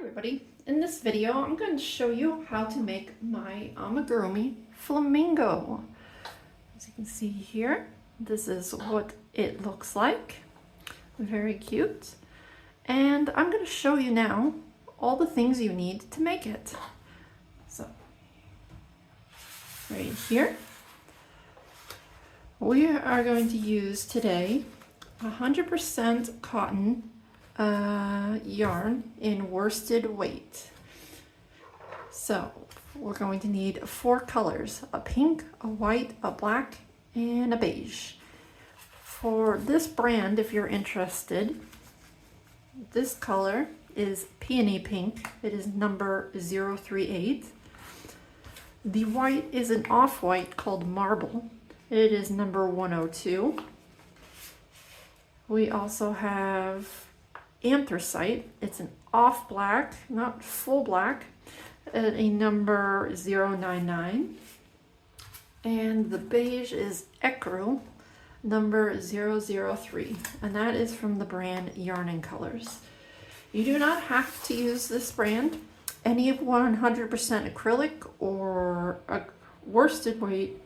Everybody, in this video I'm going to show you how to make my amigurumi flamingo. As you can see here, this is what it looks like. Very cute. And I'm going to show you now all the things you need to make it. So right here we are going to use today 100% cotton yarn in worsted weight. So we're going to need 4 colors: a pink, a white, a black, and a beige. For this brand, if you're interested, this color is Peony Pink. It is number 038. The white is an off-white called Marble. It is number 102. We also have Anthracite. It's an off black, not full black, at a number 099. And the beige is Ecru, number 003, and that is from the brand Yarn & Colors. You do not have to use this brand. Any 100% acrylic or a worsted weight,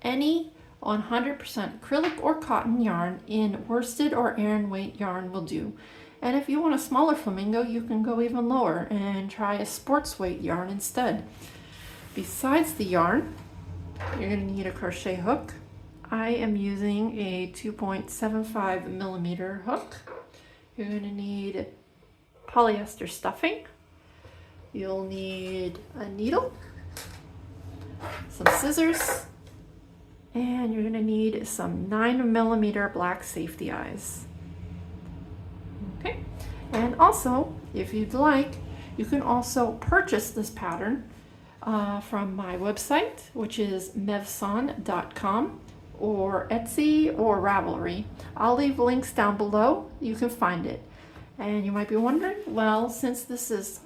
any 100% acrylic or cotton yarn in worsted or Aran weight yarn will do. And if you want a smaller flamingo, you can go even lower and try a sports weight yarn instead. Besides the yarn, you're going to need a crochet hook. I am using a 2.75 millimeter hook. You're going to need polyester stuffing. You'll need a needle, some scissors, and you're going to need some 9 millimeter black safety eyes. Okay, and also, if you'd like, you can also purchase this pattern from my website, which is MevvSan.com, or Etsy or Ravelry. I'll leave links down below. You can find it. And you might be wondering, well, since this is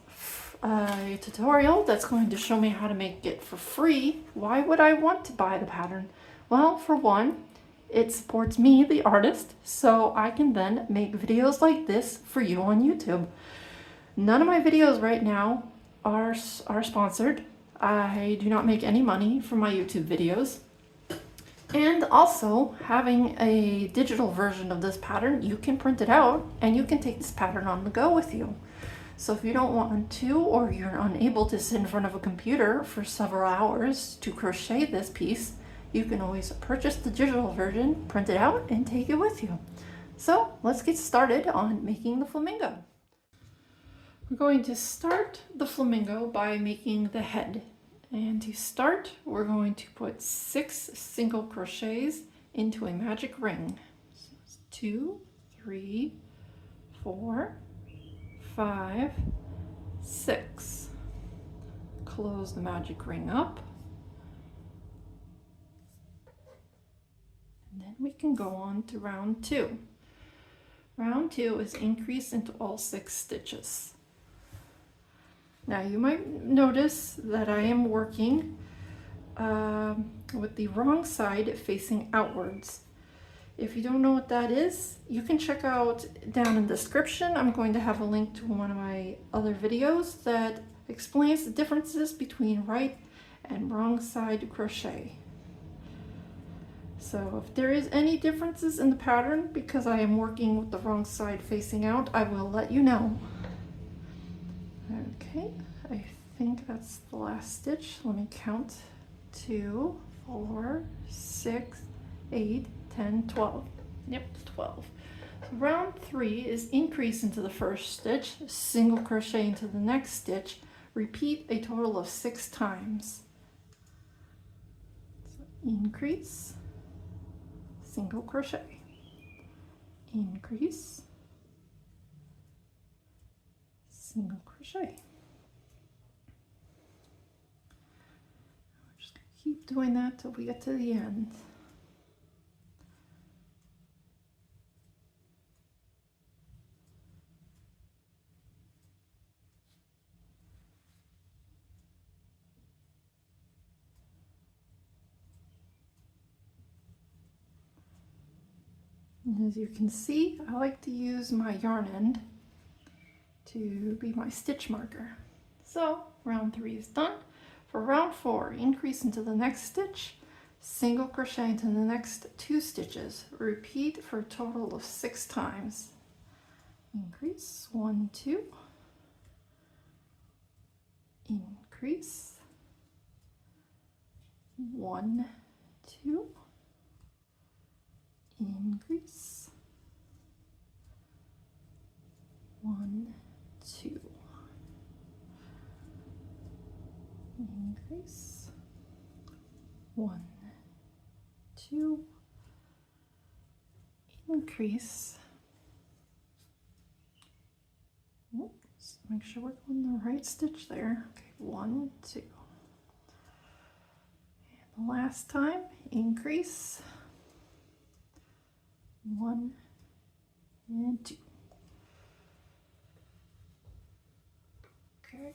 a tutorial that's going to show me how to make it for free, why would I want to buy the pattern? Well, for one, it supports me, the artist, so I can then make videos like this for you on YouTube. None of my videos right now are sponsored. I do not make any money from my YouTube videos. And also, having a digital version of this pattern, you can print it out and you can take this pattern on the go with you. So if you don't want to, or you're unable to sit in front of a computer for several hours to crochet this piece, you can always purchase the digital version, print it out, and take it with you. So let's get started on making the flamingo. We're going to start the flamingo by making the head. And to start, we're going to put 6 single crochets into a magic ring. So 2, 3, 4, 5, 6. Close the magic ring up. And then we can go on to round 2. Round 2 is increase into all 6 stitches. Now you might notice that I am working with the wrong side facing outwards. If you don't know what that is, you can check out down in the description. I'm going to have a link to one of my other videos that explains the differences between right and wrong side crochet. So if there is any differences in the pattern because I am working with the wrong side facing out, I will let you know. Okay, I think that's the last stitch. Let me count. 2, 4, 6, 8, 10, 12. Yep, 12. So round 3 is increase into the first stitch, single crochet into the next stitch, repeat a total of 6 times. So increase, single crochet, increase, single crochet. We're just going to keep doing that till we get to the end. And as you can see, I like to use my yarn end to be my stitch marker. So round 3 is done. For round 4, increase into the next stitch, single crochet into the next 2 stitches. Repeat for a total of 6 times. Increase, 1, 2, increase, 1, 2, increase, 1, 2, increase, 1, 2, increase. Oops, make sure we're going the right stitch there. Okay, 1, 2. And the last time, increase, 1 and 2. Okay,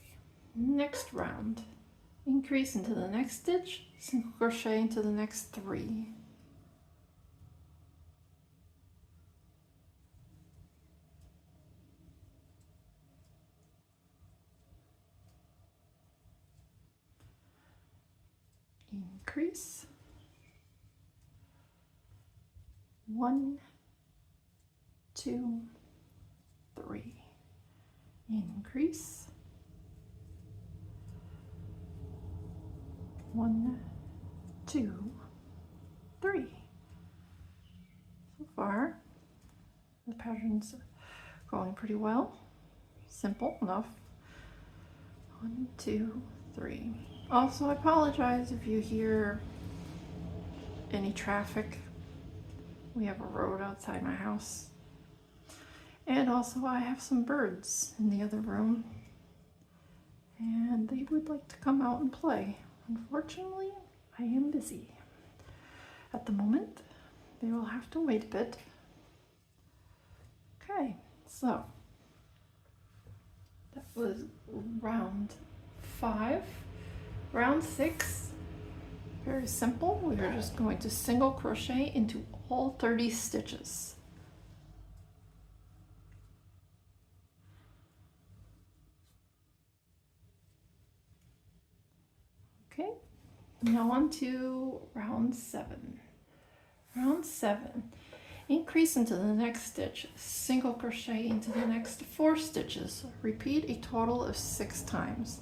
next round, increase into the next stitch, single crochet into the next 3. Increase, 1, 2, 3, increase, 1, 2, 3. So far, the pattern's going pretty well. Simple enough. 1, 2, 3. Also, I apologize if you hear any traffic. We have a road outside my house. And also I have some birds in the other room. And they would like to come out and play. Unfortunately, I am busy at the moment. They will have to wait a bit. Okay, so that was round 5. Round 6, very simple. We are just going to single crochet into all 30 stitches. Okay, now on to round 7. Round 7, increase into the next stitch, single crochet into the next 4 stitches. Repeat a total of 6 times.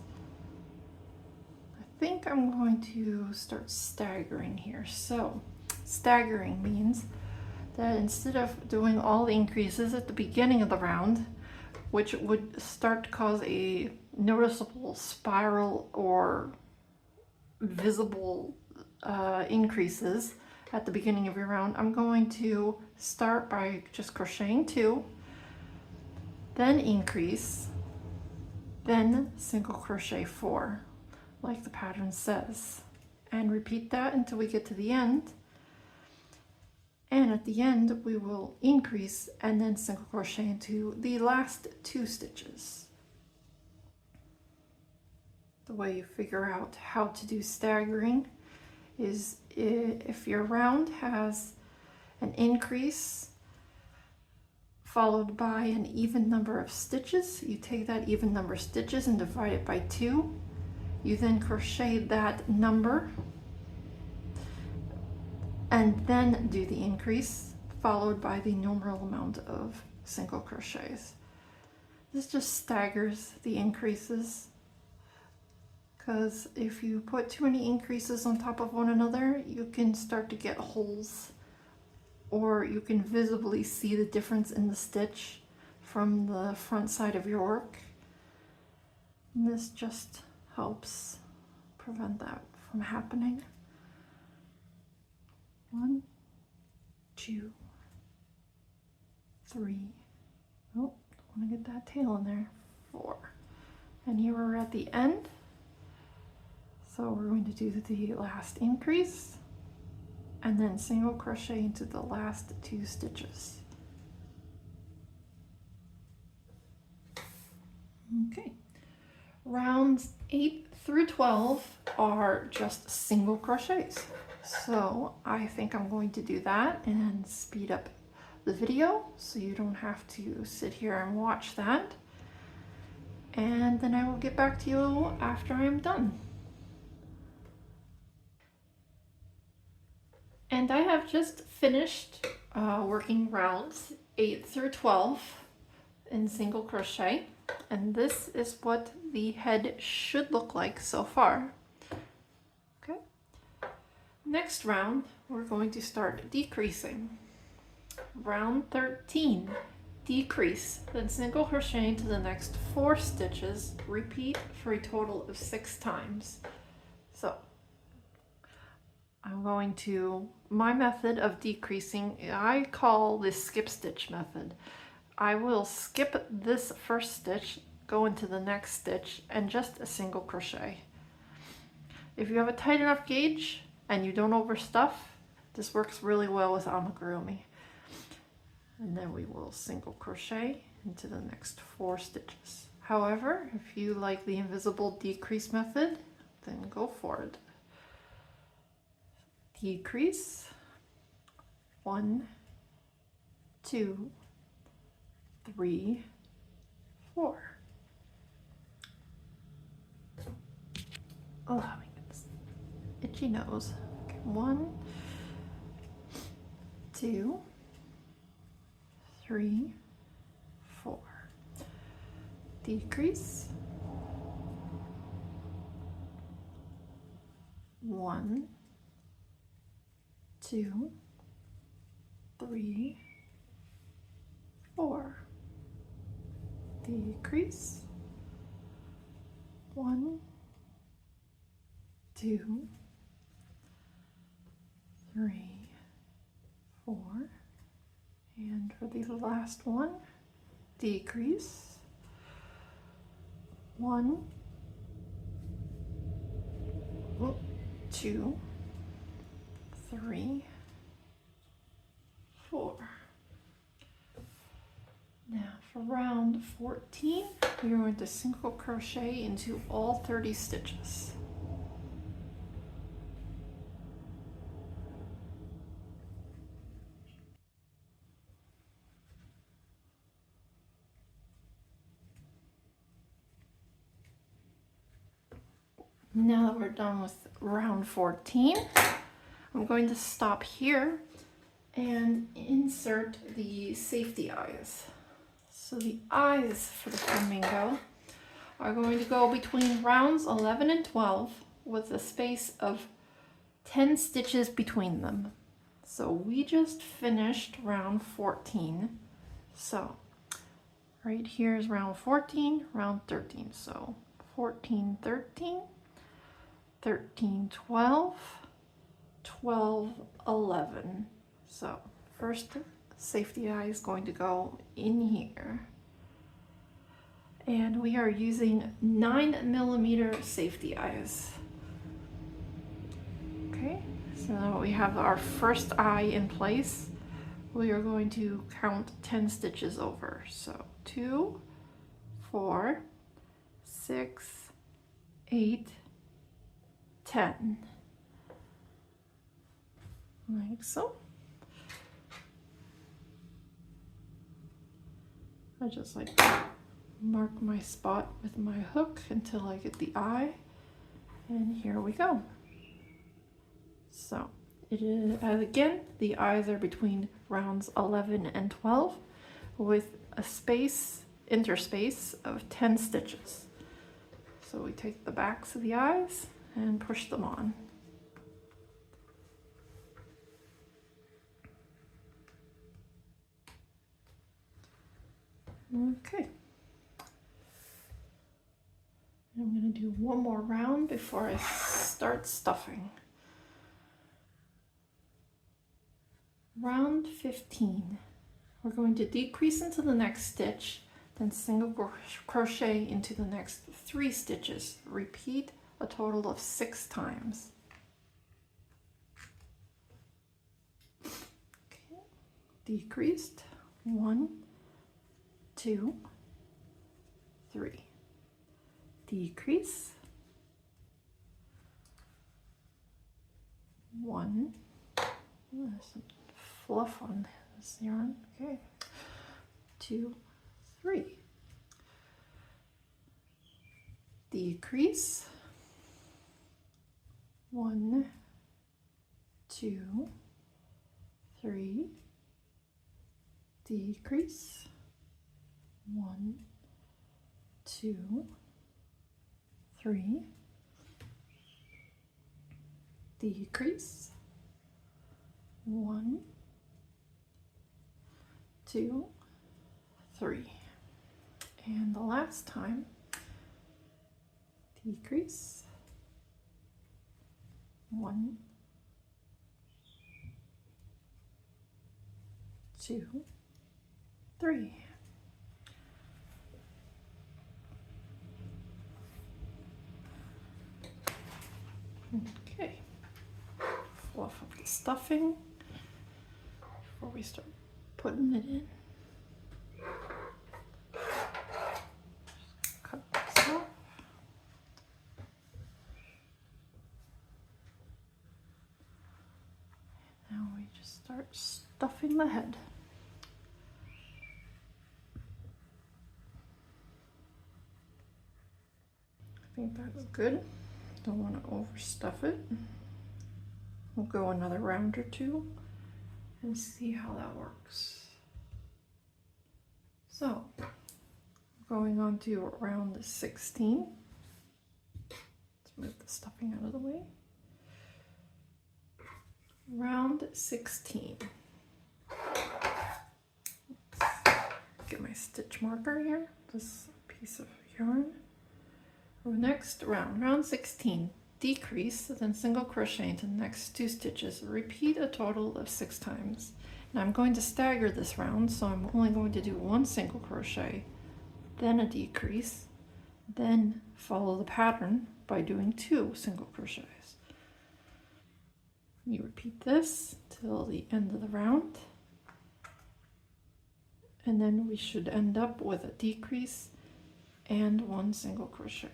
I think I'm going to start staggering here. So staggering means that instead of doing all the increases at the beginning of the round, which would start to cause a noticeable spiral or visible increases at the beginning of your round, I'm going to start by just crocheting 2, then increase, then single crochet 4. Like the pattern says, and repeat that until we get to the end. And at the end we will increase and then single crochet into the last 2 stitches. The way you figure out how to do staggering is if your round has an increase followed by an even number of stitches, you take that even number of stitches and divide it by 2. You then crochet that number and then do the increase followed by the normal amount of single crochets. This just staggers the increases, because if you put too many increases on top of one another, you can start to get holes, or you can visibly see the difference in the stitch from the front side of your work. And this just helps prevent that from happening. 1, 2, 3. Oh, I want to get that tail in there. 4. And here we're at the end. So we're going to do the last increase and then single crochet into the last 2 stitches. Okay. Rounds 8 through 12 are just single crochets. So I think I'm going to do that and speed up the video so you don't have to sit here and watch that. and then I will get back to you after I'm done. And I have just finished working rounds 8 through 12 in single crochet, and this is what the head should look like so far. Okay. Next round, we're going to start decreasing. Round 13, decrease, then single crochet into the next 4 stitches, repeat for a total of 6 times. So I'm going to, my method of decreasing, I call this skip stitch method. I will skip this first stitch, go into the next stitch, and just a single crochet. If you have a tight enough gauge and you don't overstuff, this works really well with Amigurumi. And then we will single crochet into the next 4 stitches. However, if you like the invisible decrease method, then go for it. Decrease, 1, 2, 3, 4. Oh my goodness, itchy nose. Okay, 1, 2, 3, 4. Decrease, 1, 2, 3, 4. Decrease, 1, 2, 3, 4. And for the last one, decrease, 1, 2, 3, 4. Now for round 14, we are going to single crochet into all 30 stitches. Now that we're done with round 14, I'm going to stop here and insert the safety eyes. So the eyes for the flamingo are going to go between rounds 11 and 12 with a space of 10 stitches between them. So we just finished round 14. So right here is round 14, round 13. So 14, 13, 13, 12, 12, 11. So first safety eye is going to go in here. And we are using 9mm safety eyes. Okay, so now we have our first eye in place. We are going to count 10 stitches over. So 2, 4, 6, 8, 10. Like so. I just like to mark my spot with my hook until I get the eye, and here we go. So it is, again, the eyes are between rounds 11 and 12 with a space, interspace of 10 stitches. So we take the backs of the eyes and push them on. Okay. I'm going to do one more round before I start stuffing. Round 15. We're going to decrease into the next stitch, then single crochet into the next 3 stitches. Repeat a total of 6 times. Okay. Decreased, 1, 2, 3. Decrease, 1. There's some fluff on this yarn. Okay. 2, 3. decrease, 1, 2, 3, decrease, 1, 2, 3, decrease, 1, 2, 3, and the last time, decrease, 1, 2, 3. Okay, fluff up the stuffing before we start putting it in. Just cut this off. Now we just start stuffing the head. I think that's good. Don't want to overstuff it. We'll go another round or two and see how that works. So, going on to round 16. Let's move the stuffing out of the way. Round 16. Let's get my stitch marker here, this piece of yarn. Next round, round 16, decrease, then single crochet into the next 2 stitches. Repeat a total of 6 times. Now I'm going to stagger this round, so I'm only going to do 1 single crochet, then a decrease, then follow the pattern by doing 2 single crochets. You repeat this till the end of the round, and then we should end up with a decrease and 1 single crochet.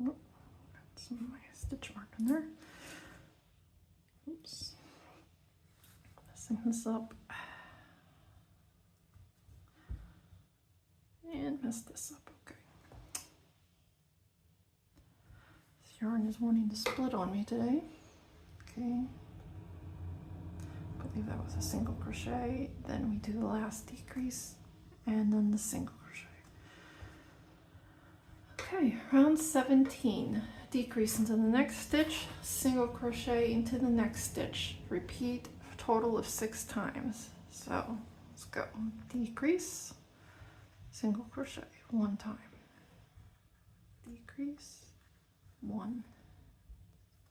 Oh, got some of my stitch mark in there. Oops. Messing this up. And mess this up, okay. This yarn is wanting to split on me today. Okay. I believe that was a single crochet. Then we do the last decrease and then the single crochet. Okay, round 17. Decrease into the next stitch, single crochet into the next stitch. Repeat a total of 6 times. So let's go. Decrease, single crochet 1 time. Decrease, 1,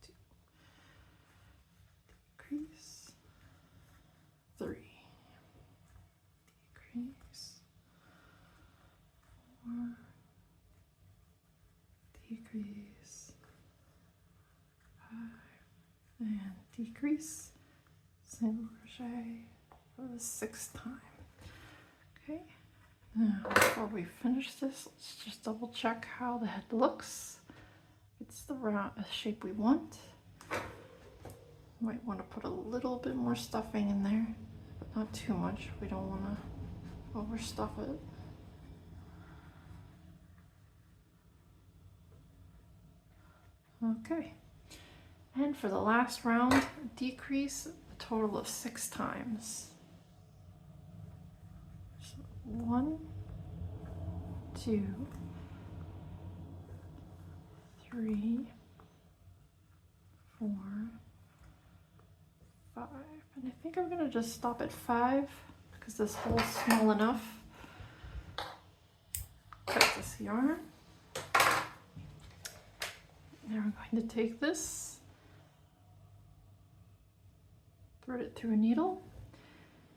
2. Decrease, 3. Decrease, 4. Decrease, 5, and decrease, single crochet for the 6th time. Okay, now before we finish this, let's just double check how the head looks. It's the round shape we want. Might want to put a little bit more stuffing in there, but not too much. We don't want to overstuff it. Okay, and for the last round, decrease a total of 6 times. So 1, 2, 3, 4, 5, and I think I'm gonna just stop at 5 because this hole's small enough. Cut this yarn. Now we're going to take this, thread it through a needle,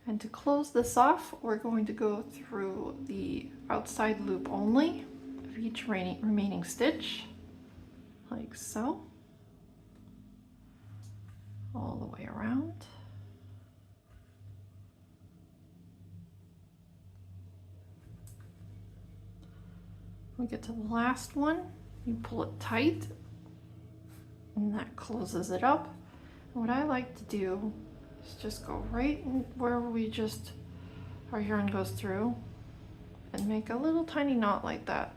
and to close this off, we're going to go through the outside loop only. of each remaining stitch, like so, all the way around. We get to the last one, you pull it tight, and that closes it up. And what I like to do is just go right in where our yarn goes through, and make a little tiny knot like that.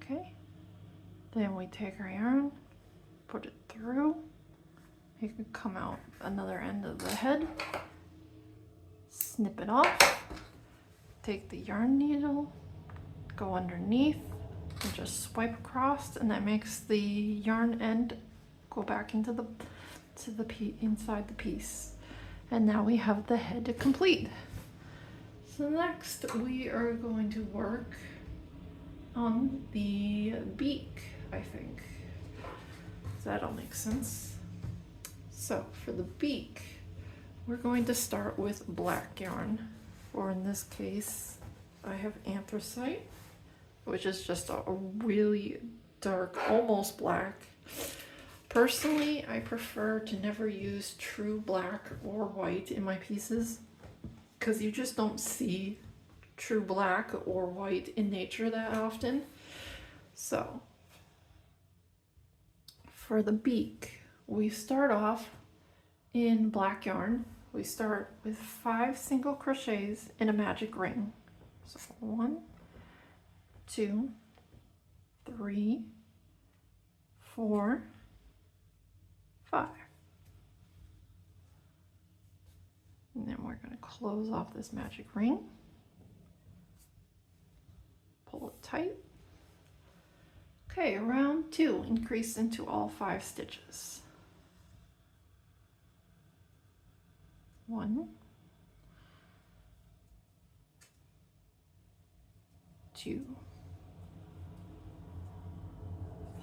Okay, then we take our yarn, put it through. You can come out another end of the head, snip it off, take the yarn needle, go underneath, and just swipe across, and that makes the yarn end go back into inside the piece. And now we have the head complete. So next we are going to work on the beak, I think. That'll make sense. So for the beak, we're going to start with black yarn, or in this case, I have anthracite, which is just a really dark, almost black. Personally, I prefer to never use true black or white in my pieces, because you just don't see true black or white in nature that often. So for the beak, we start off in black yarn. We start with 5 single crochets in a magic ring. So 1, 2, 3, 4, 5. And then we're going to close off this magic ring. Pull it tight. Okay, round 2, increase into all 5 stitches. 1, 2,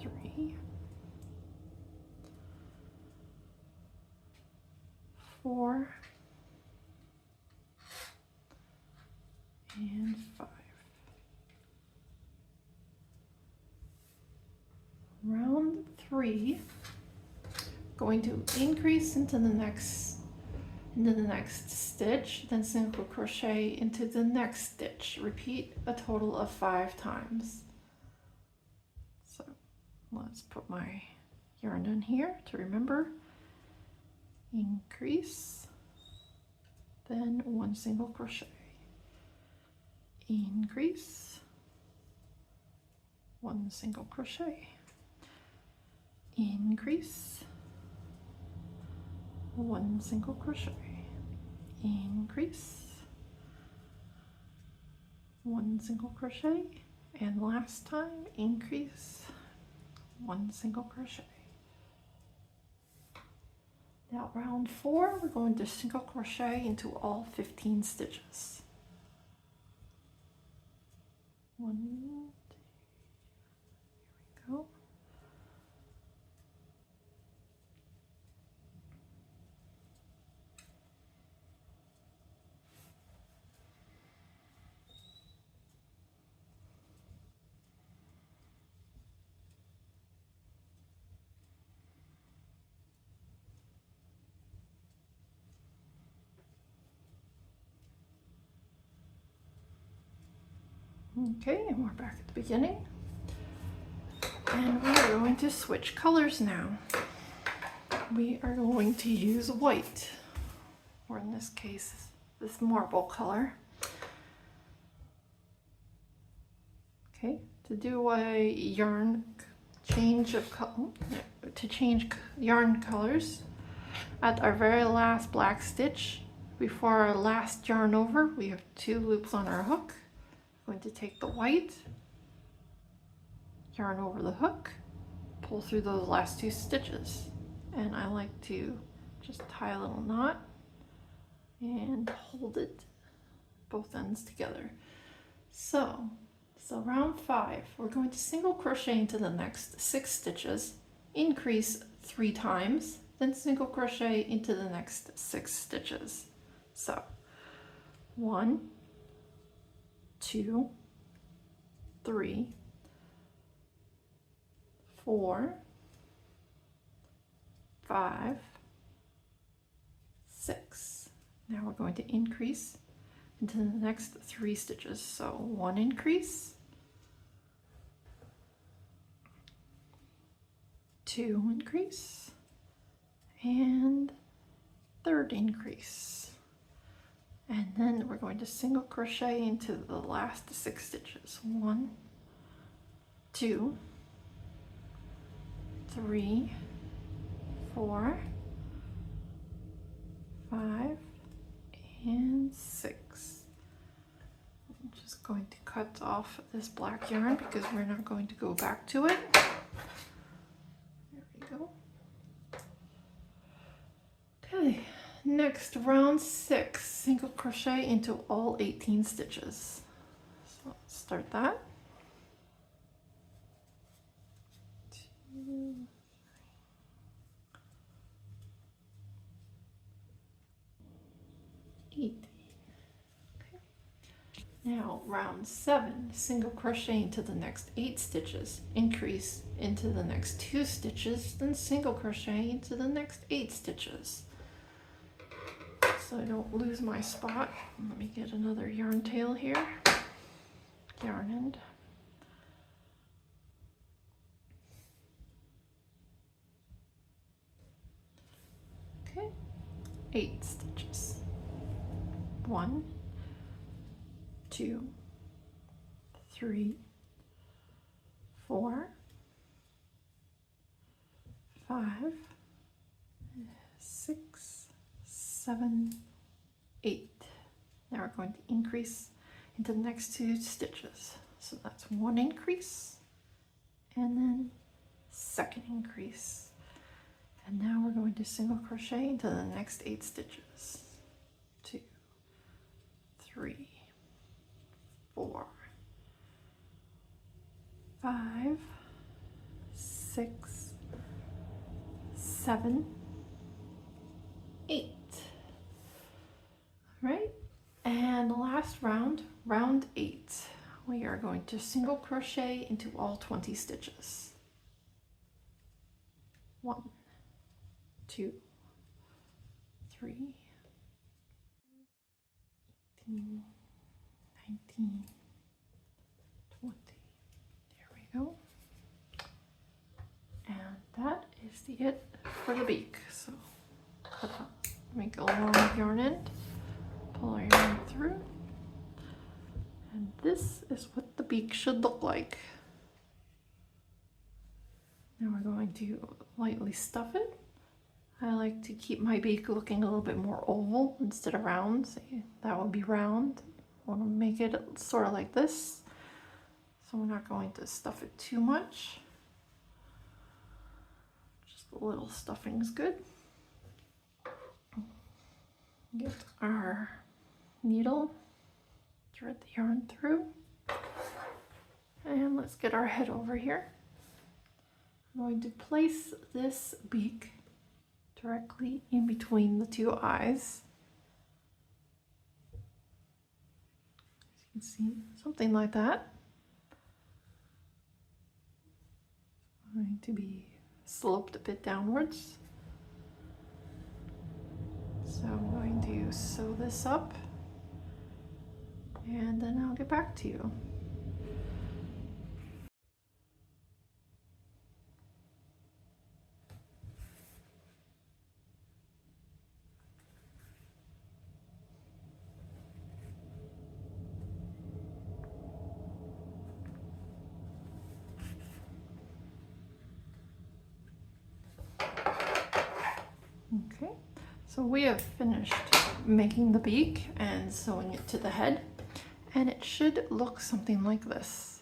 3, 4, and 5. Round 3, going to increase into the next stitch, then single crochet into the next stitch. Repeat a total of 5 times. So let's put my yarn in here to remember. Increase, then 1 single crochet. Increase, 1 single crochet. Increase, 1 single crochet. Increase, 1 single crochet, and last time increase, 1 single crochet. Now round 4, we're going to single crochet into all 15 stitches. 1, 2, here we go. Okay, and we're back at the beginning. And we're going to switch colors now. We are going to use white, or in this case, this marble color. Okay, to do a yarn change of color, to change yarn colors, at our very last black stitch, before our last yarn over, we have 2 loops on our hook. I'm going to take the white, yarn over the hook, pull through those last 2 stitches. And I like to just tie a little knot and hold it both ends together. So round 5, we're going to single crochet into the next 6 stitches, increase 3 times, then single crochet into the next 6 stitches. So 1, 2, 3, 4, 5, 6. Now we're going to increase into the next 3 stitches. So 1 increase, 2 increase, and 3rd increase. And then we're going to single crochet into the last 6 stitches. 1, 2, 3, 4, 5, and 6. I'm just going to cut off this black yarn because we're not going to go back to it. There we go. Okay, next round 6, single crochet into all 18 stitches. So let's start that. 2, 18. Okay. Now round 7, single crochet into the next 8 stitches, increase into the next 2 stitches, then single crochet into the next 8 stitches. So I don't lose my spot. Let me get another yarn tail here. Yarn end. Okay, 8 stitches. 1, 2, 3, 4, 5, 6, 7, 8. Now we're going to increase into the next 2 stitches. So that's 1 increase and then 2nd increase. And now we're going to single crochet into the next 8 stitches. 2, 3, 4, 5, 6, 7, 8. All right, and the last round, round 8, we are going to single crochet into all 20 stitches. 1, 2, 3, 18, 19, 20. There we go. And that is it for the beak. So cut up, make a long yarn end, pull our yarn through, and this is what the beak should look like. Now we're going to lightly stuff it. I like to keep my beak looking a little bit more oval instead of round. So that would be round. I want to make it sort of like this. So we're not going to stuff it too much. Just a little stuffing is good. Get our needle, thread the yarn through, and let's get our head over here. I'm going to place this beak directly in between the 2 eyes. As you can see, something like that. It's going to be sloped a bit downwards. So I'm going to sew this up and then I'll get back to you. Okay, so we have finished making the beak and sewing it to the head, and it should look something like this.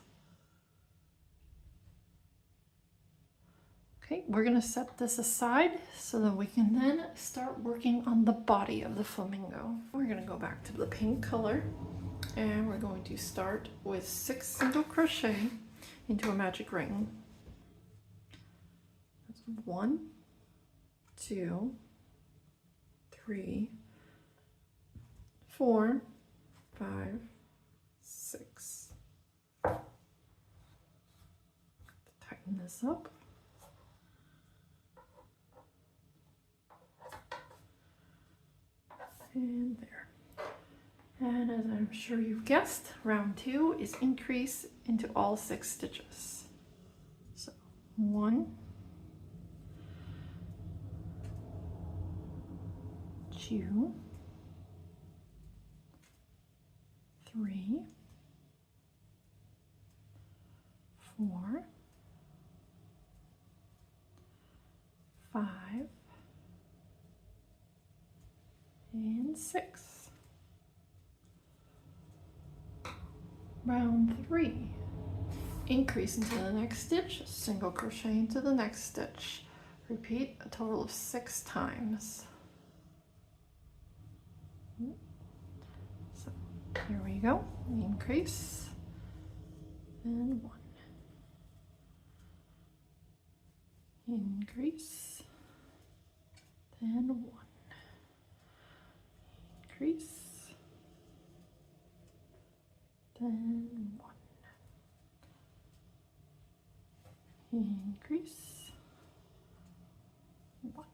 Okay, we're going to set this aside so that we can then start working on the body of the flamingo. We're going to go back to the pink color and we're going to start with 6 single crochet into a magic ring. That's 1, 2, 3, 4, 5, 6. this up. And there. And as I'm sure you've guessed, round 2 is increase into all 6 stitches. So 1, 2, 3, 4, 5, and 6. Round 3, increase into the next stitch, single crochet into the next stitch. Repeat a total of 6 times. So here we go, increase, and 1. Increase, then 1. Increase, then 1. Increase, 1.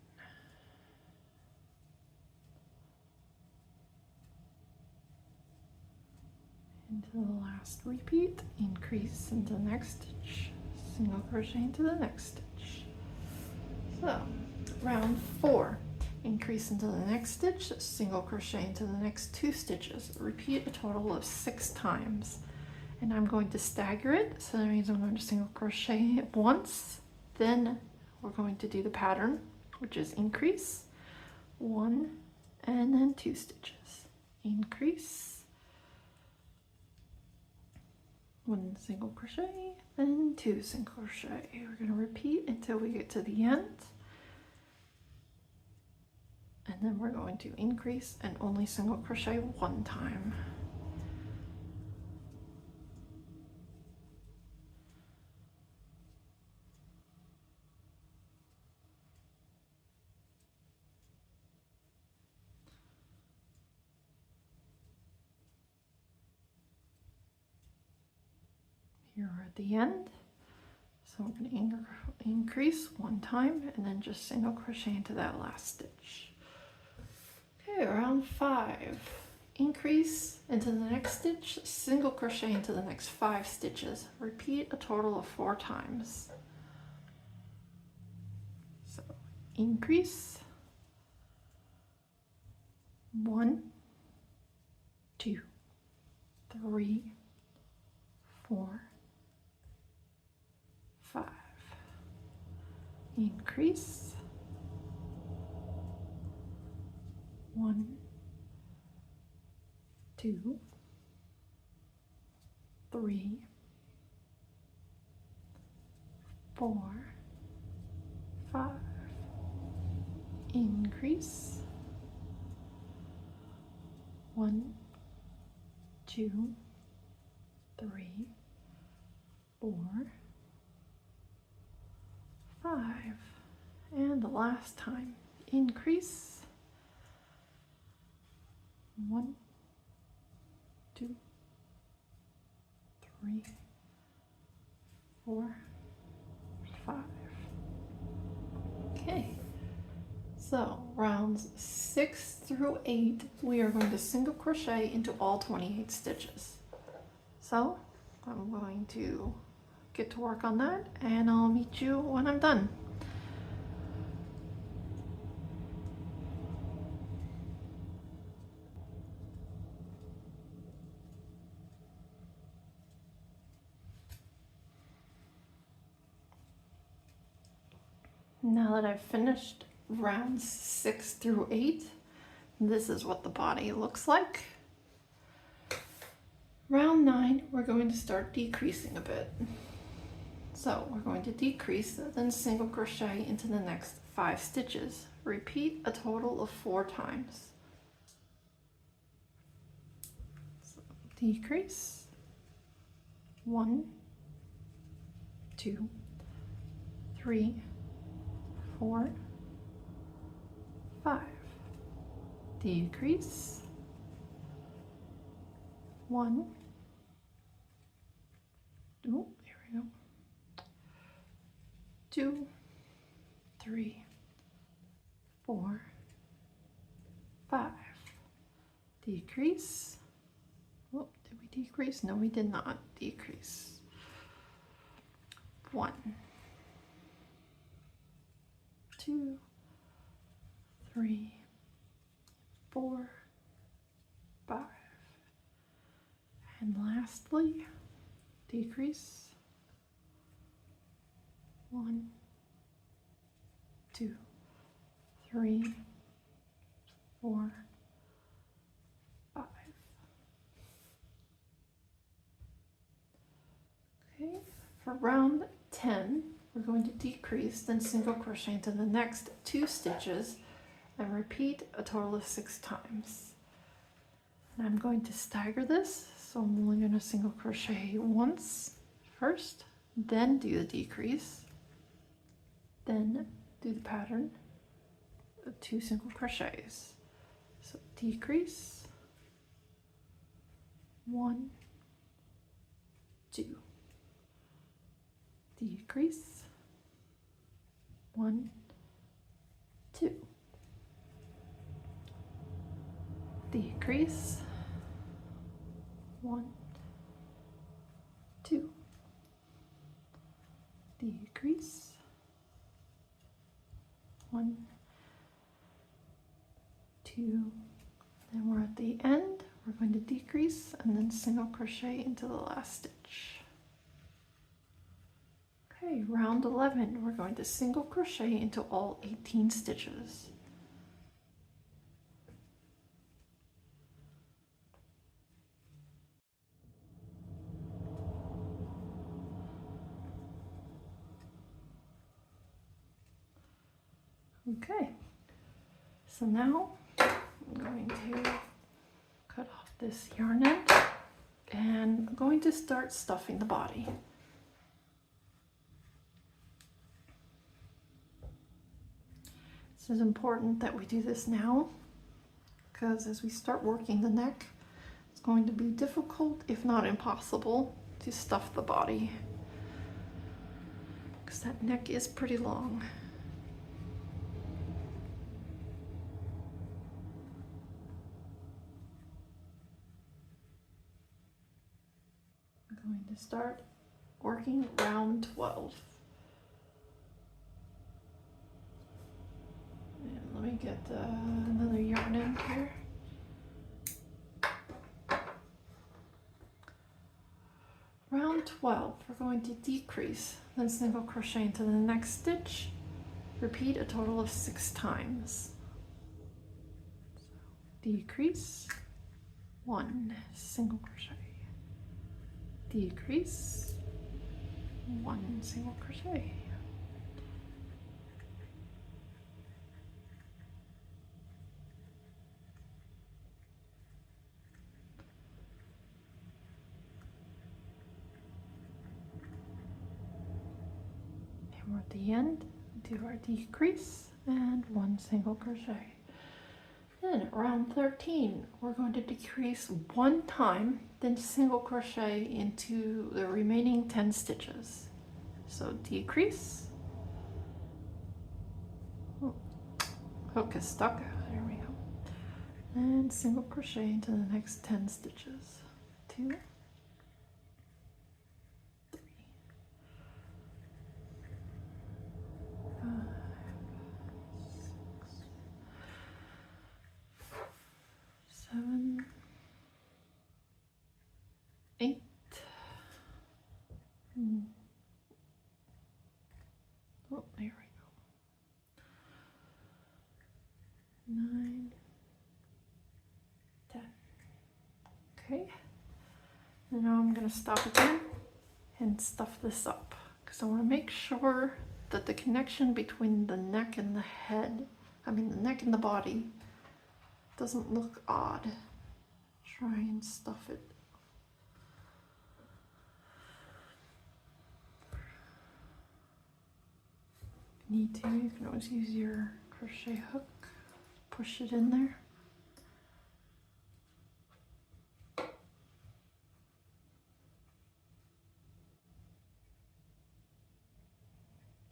Into the last repeat, increase into the next stitch, single crochet into the next stitch. So, round 4, increase into the next stitch, single crochet into the next 2 stitches. Repeat a total of 6 times. And I'm going to stagger it, so that means I'm going to single crochet once, then we're going to do the pattern, which is increase, 1, and then 2 stitches. Increase, 1 single crochet, then 2 single crochet. We're going to repeat until we get to the end. And then we're going to increase and only single crochet 1 time. Here we're at the end. So we're going to increase 1 time and then just single crochet into that last stitch. Okay, round 5. Increase into the next stitch, single crochet into the next 5 stitches. Repeat a total of 4 times. So increase, 1, 2, 3, 4, 5. Increase, 1, 2, 3, 4, 5. Increase, 1, 2, 3, 4, 5. And the last time, increase, 1, 2, 3, 4, 5. Okay, so rounds 6 through 8, we are going to single crochet into all 28 stitches. So I'm going to get to work on that and I'll meet you when I'm done. Now that I've finished rounds 6 through 8, this is what the body looks like. Round 9, we're going to start decreasing a bit. So we're going to decrease, then single crochet into the next 5 stitches. Repeat a total of 4 times. So decrease, 1, 2, 3, 4, 5. Decrease, 1, oh, here we go. 2, 3, 4, 5. Decrease. Oh, did we decrease? No, we did not decrease. 1, 2, 3, 4, 5. And lastly, decrease. 1, 2, 3, 4, 5. Okay, for round 10, we're going to decrease, then single crochet into the next 2 stitches and repeat a total of 6 times. And I'm going to stagger this, so I'm only going to single crochet once first, then do the decrease, then do the pattern of 2 single crochets. So decrease, 1, 2, decrease, 1, 2, decrease, 1, 2, decrease, 1, 2, then we're at the end, we're going to decrease and then single crochet into the last stitch. Okay, round 11, we're going to single crochet into all 18 stitches. Okay, so now I'm going to cut off this yarn end and I'm going to start stuffing the body. This is important that we do this now because as we start working the neck, it's going to be difficult, if not impossible, to stuff the body because that neck is pretty long. I'm going to start working round 12. And let me get another yarn end here. Round 12, we're going to decrease, then single crochet into the next stitch. Repeat a total of 6 times. So, decrease, 1 single crochet. Decrease, 1 single crochet. And we're at the end, do our decrease and 1 single crochet. Then at round 13, we're going to decrease 1 time, then single crochet into the remaining 10 stitches. So decrease, oh, hook is stuck, there we go, and single crochet into the next 10 stitches. 2, 3, 5, 7, 8, oh, there we go, 9, 10. Okay, and now I'm going to stop again and stuff this up because I want to make sure that the connection between the neck and the head, the neck and the body, doesn't look odd. Try and stuff it. If you need to, you can always use your crochet hook, push it in there.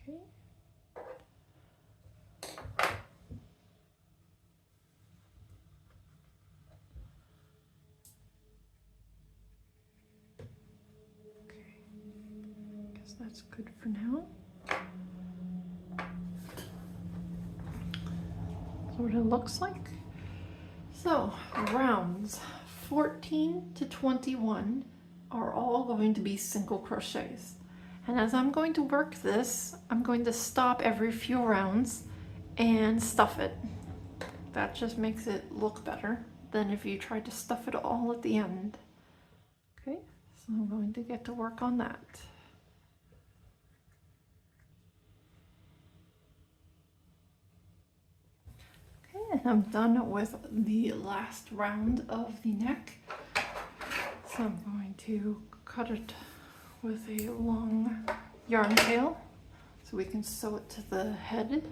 Okay, that's good for now. That's what it looks like. So rounds 14 to 21 are all going to be single crochets. And as I'm going to work this, I'm going to stop every few rounds and stuff it. That just makes it look better than if you tried to stuff it all at the end. Okay, so I'm going to get to work on that. Okay, and I'm done with the last round of the neck. So I'm going to cut it with a long yarn tail so we can sew it to the head.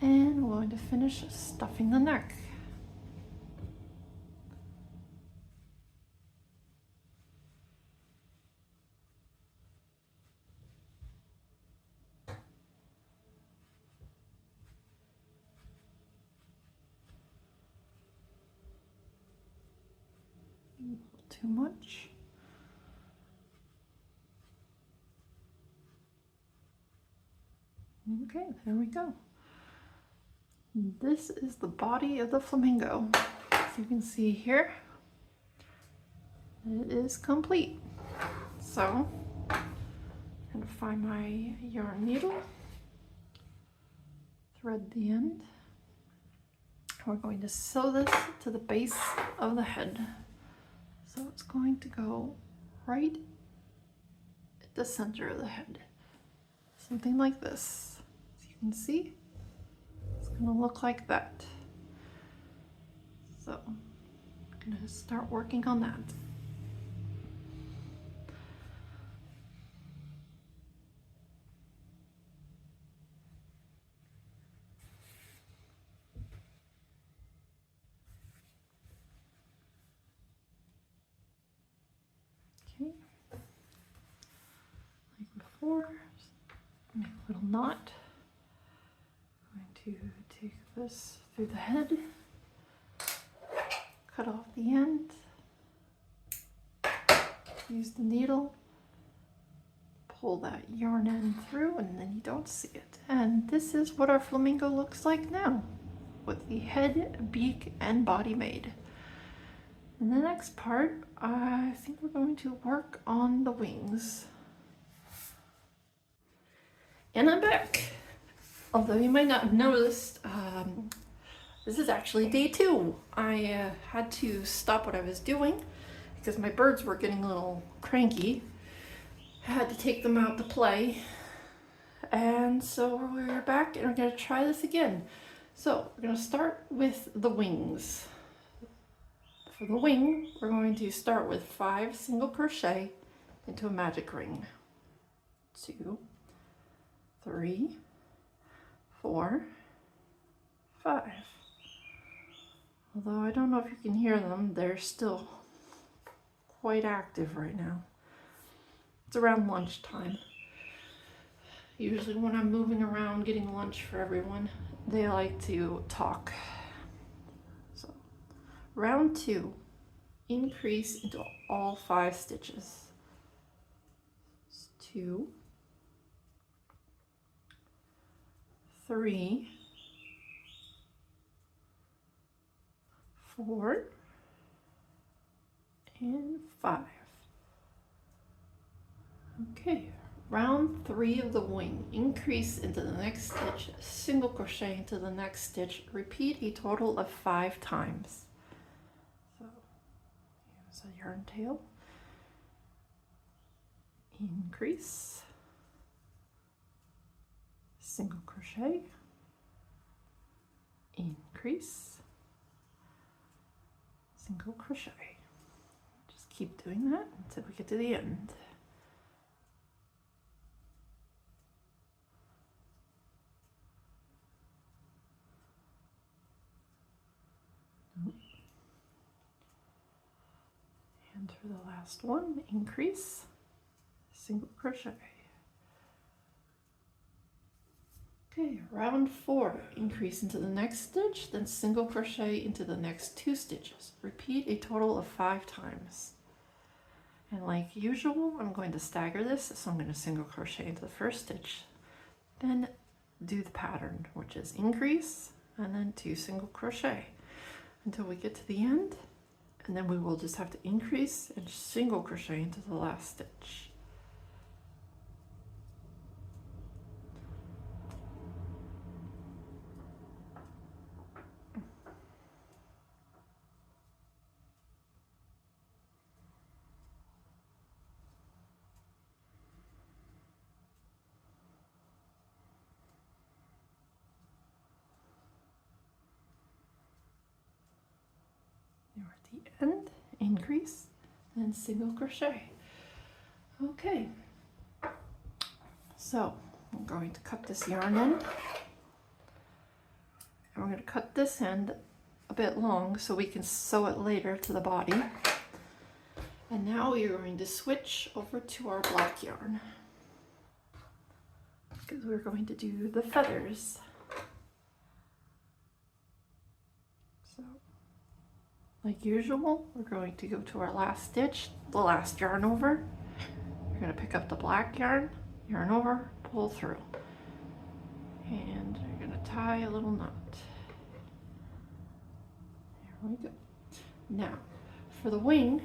And we're going to finish stuffing the neck. Too much. Okay, there we go. This is the body of the flamingo. As you can see here, it is complete. So, I'm going to find my yarn needle, thread the end. We're going to sew this to the base of the head. So it's going to go right at the center of the head. Something like this. As you can see, it's going to look like that. So I'm going to start working on that. Okay, like before, make a little knot. I'm going to take this through the head, cut off the end, use the needle, pull that yarn end through, and then you don't see it. And this is what our flamingo looks like now, with the head, beak, and body made. In the next part, I think we're going to work on the wings. And I'm back. Although you might not have noticed, this is actually day 2. I had to stop what I was doing because my birds were getting a little cranky. I had to take them out to play. And so we're back and we're going to try this again. So we're going to start with the wings. For the wing, we're going to start with 5 single crochet into a magic ring. 2, 3, 4, 5. Although I don't know if you can hear them, they're still quite active right now. It's around lunchtime. Usually when I'm moving around getting lunch for everyone, they like to talk. So, round 2, increase into all 5 stitches. 2, 3, 4, and 5. Okay, round 3 of the wing, increase into the next stitch, single crochet into the next stitch, repeat a total of 5 times. So use a yarn tail, increase, single crochet, increase, single crochet. Just keep doing that until we get to the end. And for the last one, increase, single crochet. Okay, round 4, increase into the next stitch, then single crochet into the next 2 stitches. Repeat a total of 5 times. And like usual, I'm going to stagger this, so I'm going to single crochet into the first stitch, then do the pattern, which is increase and then 2 single crochet until we get to the end, and then we will just have to increase and single crochet into the last stitch. We're at the end, increase, then single crochet. Okay, so I'm going to cut this yarn in, and we're going to cut this end a bit long so we can sew it later to the body. And now we are going to switch over to our black yarn because we're going to do the feathers. So, like usual, we're going to go to our last stitch, the last yarn over. You're going to pick up the black yarn, yarn over, pull through, and you're going to tie a little knot. There we go. Now, for the wing,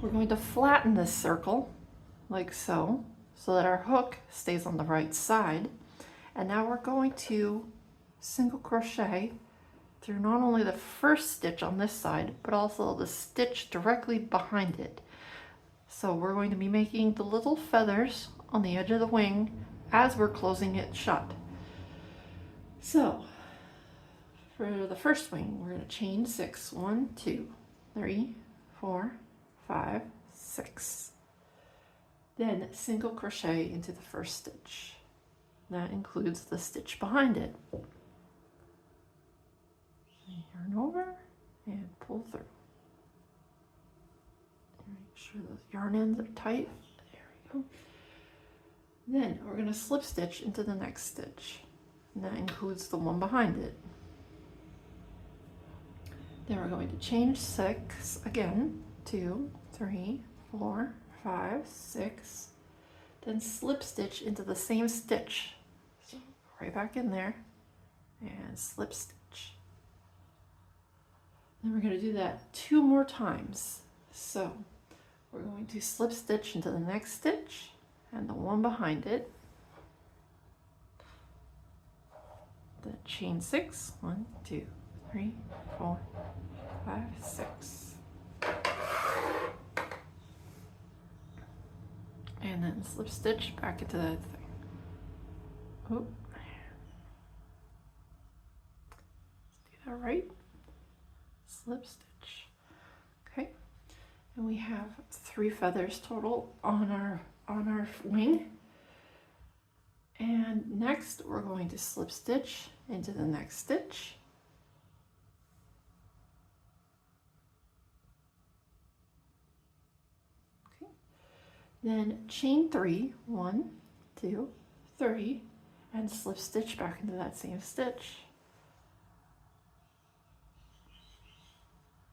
we're going to flatten this circle like so that our hook stays on the right side. And now we're going to single crochet through not only the first stitch on this side, but also the stitch directly behind it. So we're going to be making the little feathers on the edge of the wing as we're closing it shut. So for the first wing, we're going to chain 6, 1, 2, 3, 4, 5, 6. Then single crochet into the first stitch. That includes the stitch behind it. Yarn over and pull through. Make sure those yarn ends are tight. There we go. Then we're going to slip stitch into the next stitch. And that includes the one behind it. Then we're going to chain 6 again. 2, 3, 4, 5, 6. Then slip stitch into the same stitch. So right back in there and slip stitch. Then we're going to do that 2 more times. So we're going to slip stitch into the next stitch and the one behind it. Then chain 6, 1, 2, 3, 4, 5, 6. And then slip stitch back into that thing. Oh, let's do that right. Slip stitch. Okay, and we have 3 feathers total on our wing. And next we're going to slip stitch into the next stitch. Okay, then chain 3, 1, 2, 3, and slip stitch back into that same stitch.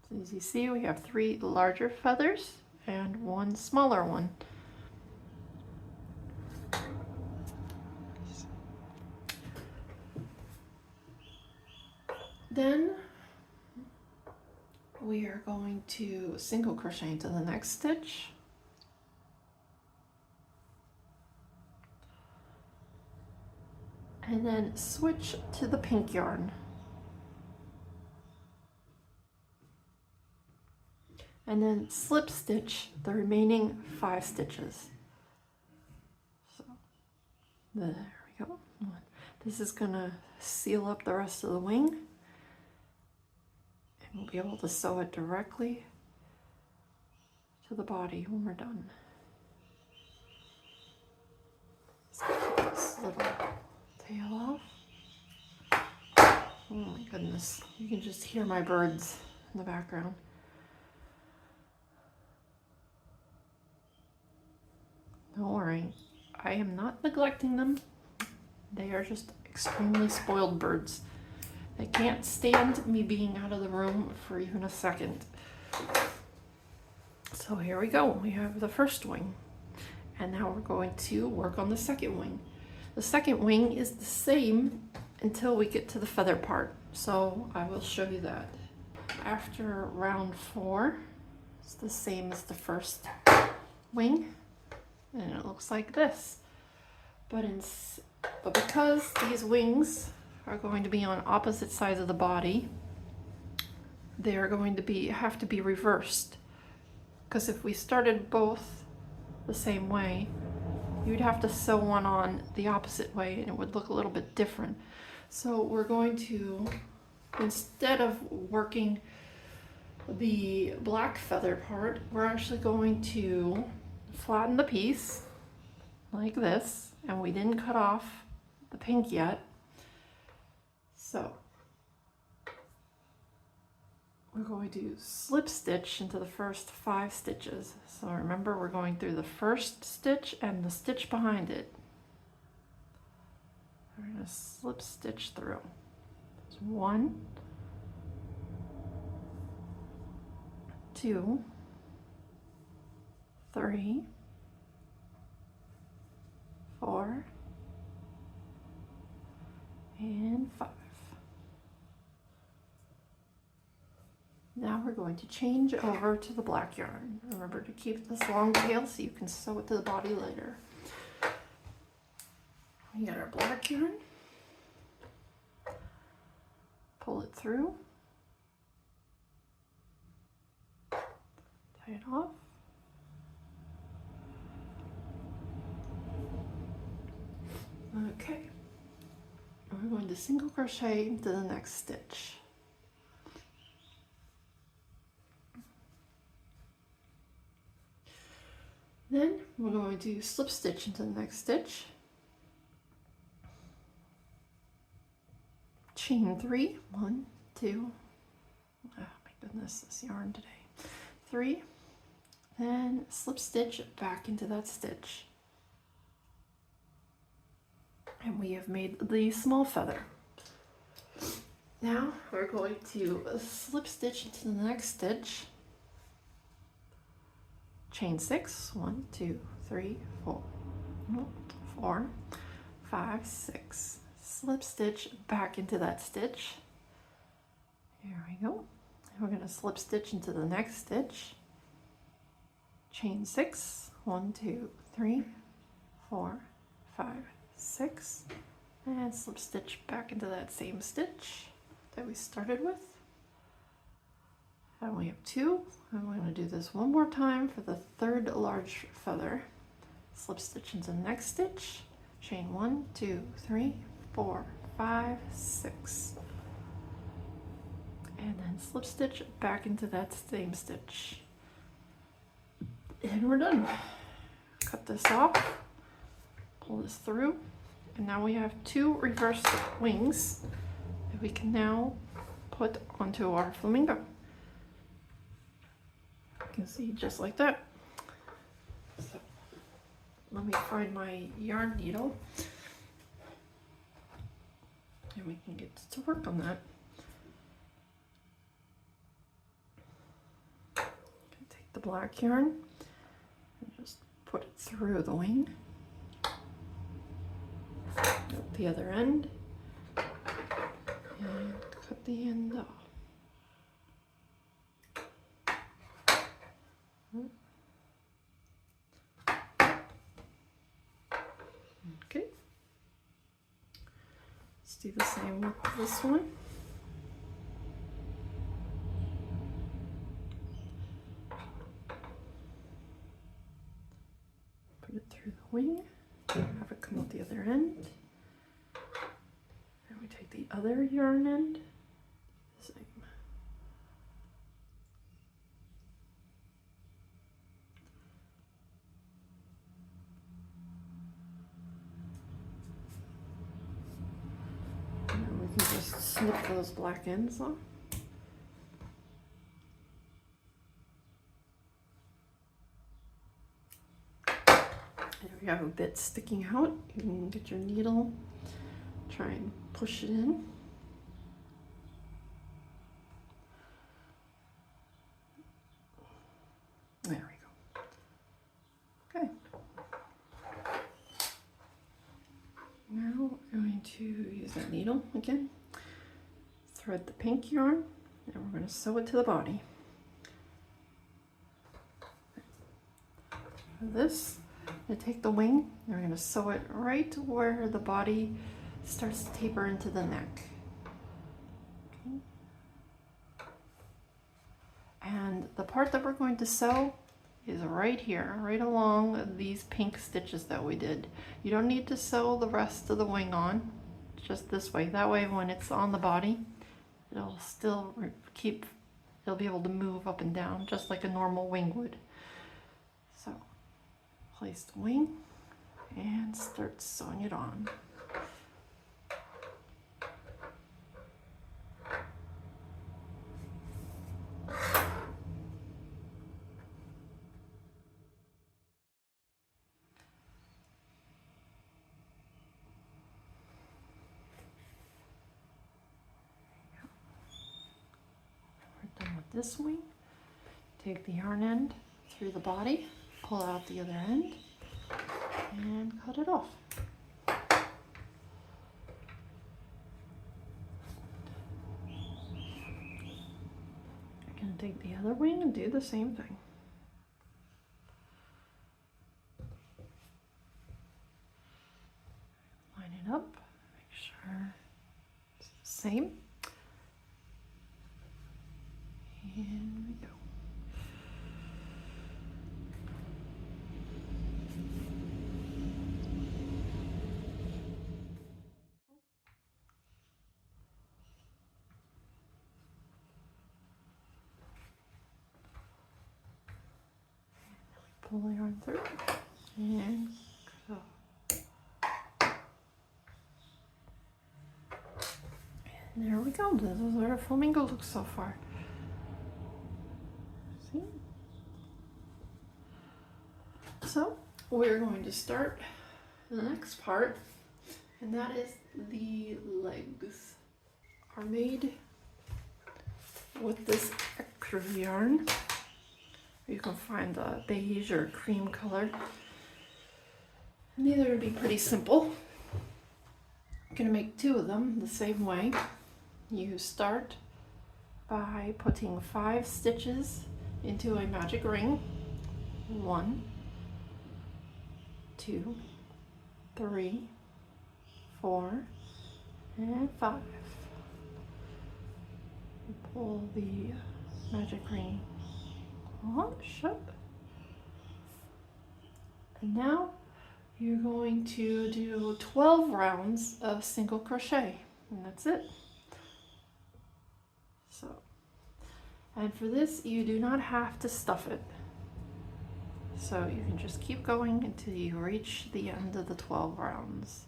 So as you see, we have 3 larger feathers and 1 smaller one. Then we are going to single crochet into the next stitch. And then switch to the pink yarn. And then slip stitch the remaining 5 stitches. So there we go. This is gonna seal up the rest of the wing, and we'll be able to sew it directly to the body when we're done. Let's get this little tail off. Oh my goodness, you can just hear my birds in the background. Don't worry, I am not neglecting them. They are just extremely spoiled birds. They can't stand me being out of the room for even a second. So here we go. We have the first wing. And now we're going to work on the second wing. The second wing is the same until we get to the feather part. So I will show you that. After round 4, it's the same as the first wing. And it looks like this. But because these wings are going to be on opposite sides of the body, they are going to have to be reversed. Because if we started both the same way, you'd have to sew one on the opposite way and it would look a little bit different. So we're going to, instead of working the black feather part, we're actually going to flatten the piece like this, and we didn't cut off the pink yet. So we're going to slip stitch into the first 5 stitches. So remember, we're going through the first stitch and the stitch behind it. We're going to slip stitch through. There's 1, 2, 3, 4, and 5. Now we're going to change over to the black yarn. Remember to keep this long tail so you can sew it to the body later. We got our black yarn. Pull it through. Tie it off. Okay. We're going to single crochet into the next stitch. Then we're going to slip stitch into the next stitch. Chain 3, 1, 2, oh my goodness, this yarn today. 3, then slip stitch back into that stitch. And we have made the small feather. Now we're going to slip stitch into the next stitch. Chain 6, 1, 2, 3, 4, 4, 5, 6. Slip stitch back into that stitch. Here we go. And we're going to slip stitch into the next stitch. Chain 6, 1, 2, 3, 4, 5, 6. And slip stitch back into that same stitch that we started with. And we have 2. I'm going to do this one more time for the third large feather. Slip stitch into the next stitch. Chain 1, 2, 3, 4, 5, 6. And then slip stitch back into that same stitch. And we're done. Cut this off. Pull this through. And now we have 2 reversed wings that we can now put onto our flamingo. You can see just like that. So let me find my yarn needle and we can get to work on that. Take the black yarn and just put it through the wing at the other end and cut the end off. Okay, let's do the same with this one. Put it through the wing, have it come out the other end. And we take the other yarn end, the same. We can just snip those black ends off. And if you have a bit sticking out, you can get your needle, try and push it in. Yeah, use that needle again. Thread the pink yarn, and we're going to sew it to the body. For this, to take the wing, and we're going to sew it right where the body starts to taper into the neck. Okay. And the part that we're going to sew is right here, right along these pink stitches that we did. You don't need to sew the rest of the wing on, just this way. That way when it's on the body, it'll still it'll be able to move up and down just like a normal wing would. So place the wing and start sewing it on. This wing, take the yarn end through the body, pull out the other end, and cut it off. I'm going to take the other wing and do the same thing. Line it up, make sure it's the same. And we go. Pull the yarn through and cut off. And there we go. This is what our flamingo looks so far. See? So we're going to start the next part, and that is the legs. Are made with this Ecru yarn. You can find the beige or cream color. And these are going to be pretty simple. I'm going to make 2 of them the same way. You start by putting 5 stitches into a magic ring. 1, 2, 3, 4, and 5. You pull the magic ring shut. And now you're going to do 12 rounds of single crochet, and that's it. So, and for this you do not have to stuff it, so you can just keep going until you reach the end of the 12 rounds.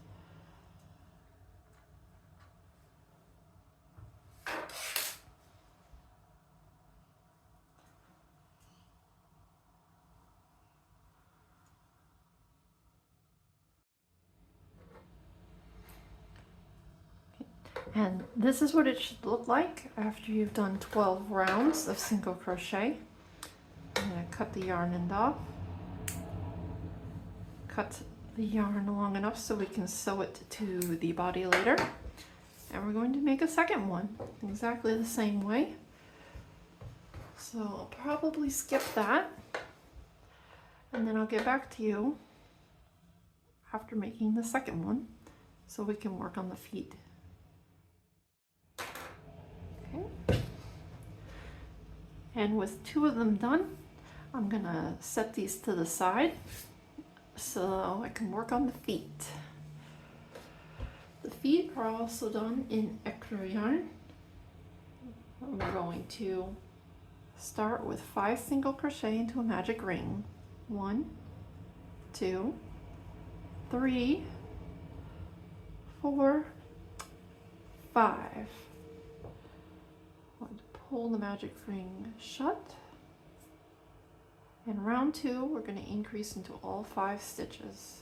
And this is what it should look like after you've done 12 rounds of single crochet. I'm going to cut the yarn end off. Cut the yarn long enough so we can sew it to the body later. And we're going to make a second one exactly the same way. So I'll probably skip that. And then I'll get back to you after making the second one so we can work on the feet. Okay. And with 2 of them done, I'm gonna set these to the side so I can work on the feet. The feet are also done in Ecru yarn. We're going to start with 5 single crochet into a magic ring. 1, 2, 3, 4, 5. Pull the magic ring shut. In round 2, we're going to increase into all 5 stitches.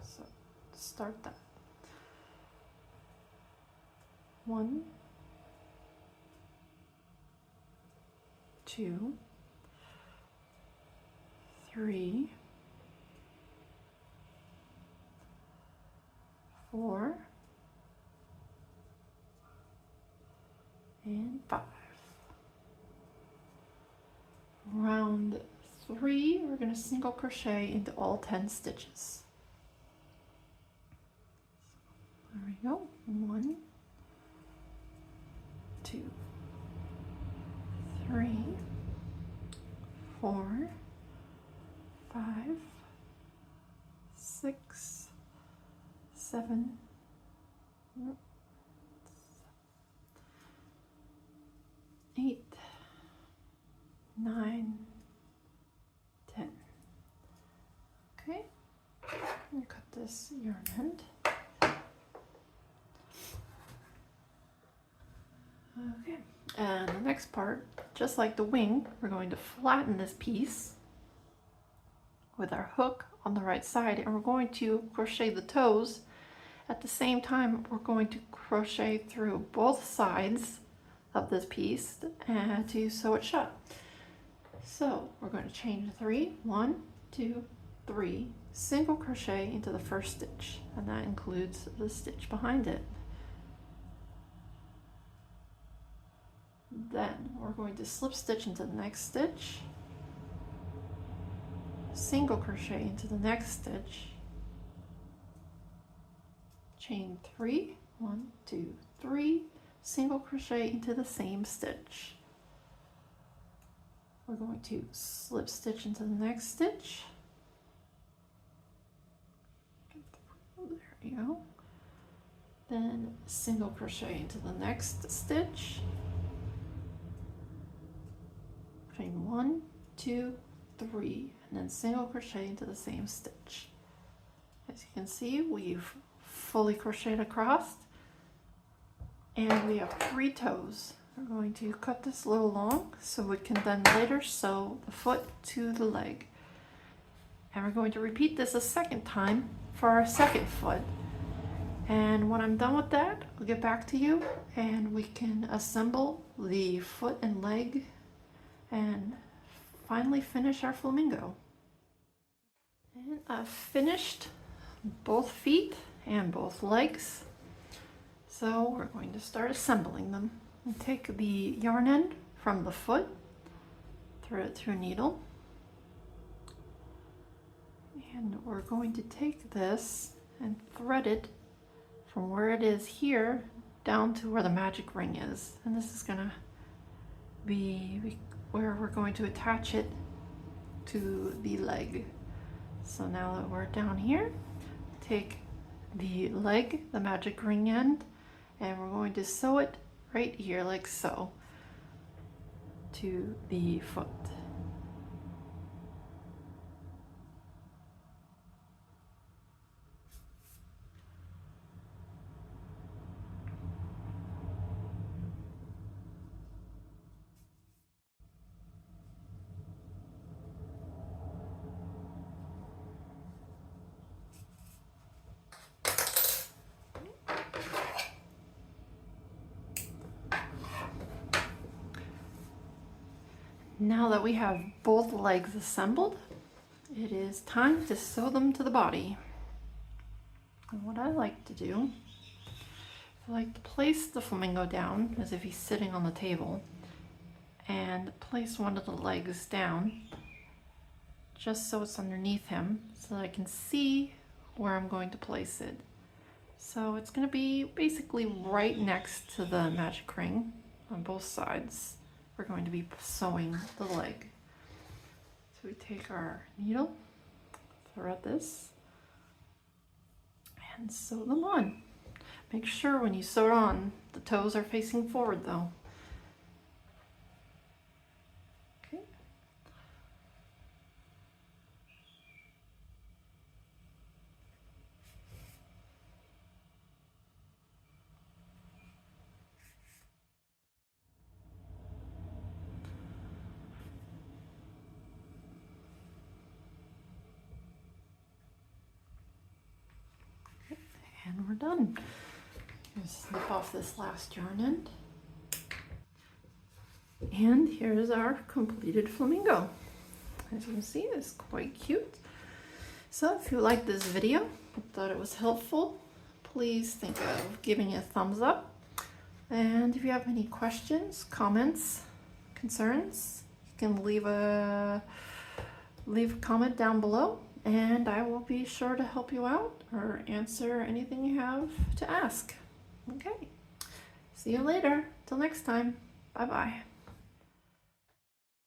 So start that. 1, 2, 3, 4, 5. Round 3, we're going to single crochet into all 10 stitches. There we go. 1, 2, 3, 4, 5, 6, 7, 8, 9, 10. Okay, I'm going to cut this yarn end. Okay, and the next part, just like the wing, we're going to flatten this piece with our hook on the right side, and we're going to crochet the toes. At the same time, we're going to crochet through both sides of this piece and to sew it shut. So we're going to chain 3, 1, 2, 3, single crochet into the first stitch, and that includes the stitch behind it. Then we're going to slip stitch into the next stitch, single crochet into the next stitch, chain 3, 1, 2, 3, single crochet into the same stitch. We're going to slip stitch into the next stitch. There you go. Then single crochet into the next stitch. Chain 1, 2, 3, and then single crochet into the same stitch. As you can see, we've fully crocheted across, and we have 3 toes. We're going to cut this a little long so we can then later sew the foot to the leg. And we're going to repeat this a second time for our second foot. And when I'm done with that, I'll get back to you and we can assemble the foot and leg and finally finish our flamingo. And I've finished both feet and both legs. So we're going to start assembling them. And take the yarn end from the foot, thread it through a needle, and we're going to take this and thread it from where it is here down to where the magic ring is. And this is going to be where we're going to attach it to the leg. So now that we're down here, take the leg, the magic ring end, and we're going to sew it right here like so to the foot. Now that we have both legs assembled, it is time to sew them to the body. And what I like to do, I like to place the flamingo down as if he's sitting on the table and place one of the legs down just so it's underneath him so that I can see where I'm going to place it. So it's going to be basically right next to the magic ring on both sides. We're going to be sewing the leg. So we take our needle, thread this, and sew them on. Make sure when you sew it on, the toes are facing forward though. Okay. And we're done. Just snip off this last yarn end. And here's our completed flamingo. As you can see, it's quite cute. So if you liked this video, thought it was helpful, please think of giving it a thumbs up. And if you have any questions, comments, concerns, you can leave a comment down below, and I will be sure to help you out or answer anything you have to ask. Okay, see you later. Till next time. Bye bye.